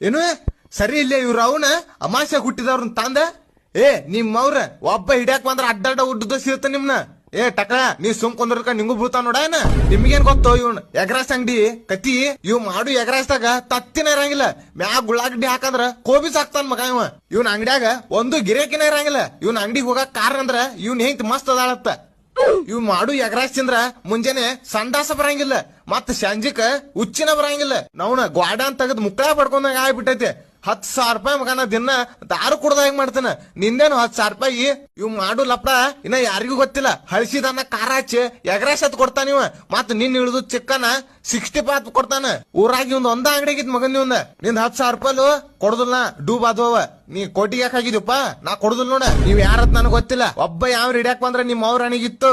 ಏನು ಸರಿ ಇಲ್ಲ ಇವ್ರ ಅವನ ಅಮಾಸೆ ಹುಟ್ಟಿದವ್ರನ್ನ ತಂದ ನಿಮ್ಮವ್ರ ಒಬ್ಬ ಹಿಡ್ಯಾಕ್ ಬಂದ್ರ ಅಡ್ಡಾಡ ಉಡ್ಡ ಸಿಗುತ್ತ ನಿಮ್ನ ಟಕ ನೀ ಸುಮ್ ಕೊಂದ್ರಕ ನಿಂಗೂ ಬೀಳ್ತಾ ನೋಡೇನ ನಿಮ್ಗೇನ್ ಗೊತ್ತು ಇವ್ನ ಎಗ್ರಾಸ್ ಅಂಗಡಿ ಕತಿ ಇವ್ ಮಾಡು ಎಗ್ರಾಸ್ದಾಗ ತತ್ತಿನ ಇರಂಗಿಲ್ಲ ಮ್ಯಾಗ ಗುಳ್ಳಾಗಡ್ಡಿ ಹಾಕಂದ್ರ ಕೋಬಿಸ್ ಹಾಕ್ತಾನ ಮಗ ಇವ್ನ ಅಂಗಡ್ಯಾಗ ಒಂದು ಗಿರೇಕಿನ ಇರಂಗಿಲ್ಲ ಇವ್ನ ಅಂಗಡಿಗೆ ಹೋಗಕ್ ಕಾರಣ ಅಂದ್ರ ಇವ್ನ ಹೆಂಗ್ ಮಸ್ತ್ ಅದಾಳತ್ತ ಇವ್ ಮಾಡು ಎಗ್ರಾಸ್ ತಿಂದ್ರ ಮುಂಜಾನೆ ಸಂಡಾಸ ಬರಂಗಿಲ್ಲ ಮತ್ ಸಂಜಿಕ ಉಚ್ಚಿನ ಬರಂಗಿಲ್ಲ ನಾವ್ನ ಗ್ವಾಡ ಅಂತ ತೆಗದ್ ಮುಕ್ಕಳ ಪಡ್ಕೊಂಡಾಗ ಆಗ್ಬಿಟ್ಟೈತಿ 10,000 ರೂಪಾಯಿ ಮಗನ ದಿನ ದಾರು ಕುಡ್ದ ಹೆಂಗ್ ಮಾಡ್ತಾನ ನಿಂದೇನು 10,000 ರೂಪಾಯಿ ಇವ್ ಮಾಡು ಲಪ್ಡ ಇನ್ನ ಯಾರಿಗೂ ಗೊತ್ತಿಲ್ಲ ಹಳಸಿದನ್ನ ಖಾರ ಹಚ್ಚಿ ಎಗ್ರಾಸ್ ಹತ್ ಕೊಡ್ತಾನ ಇವ ಮತ್ ನಿನ್ ಇಳಿದು ಚಿಕ್ಕನ 65 ಕೊಡ್ತಾನ ಊರಾಗಿ ಒಂದ ಅಂಗಡಿಗಿತ್ ಮಗನ್ ಇವಂದ ನಿಂದ 10,000 ರೂಪಾಯಿ ಕೊಡುದಿಲ್ಲ ಡೂಬ್ ಆದವ ನೀ ಕೋಟಿಗೆ ಯಾಕೆ ಆಗಿದಪ್ಪ ನಾ ಕೊಡುದಿಲ್ಲ ನೋಡ ನೀವ್ ಯಾರತ್ ನನಗ್ ಗೊತ್ತಿಲ್ಲ ಒಬ್ಬ ಯಾವ ಹಿಡ್ಯಾಕ್ ಬಂದ್ರ ನಿಮ್ ಅವ್ರ ಅಣಿಗಿತ್ತು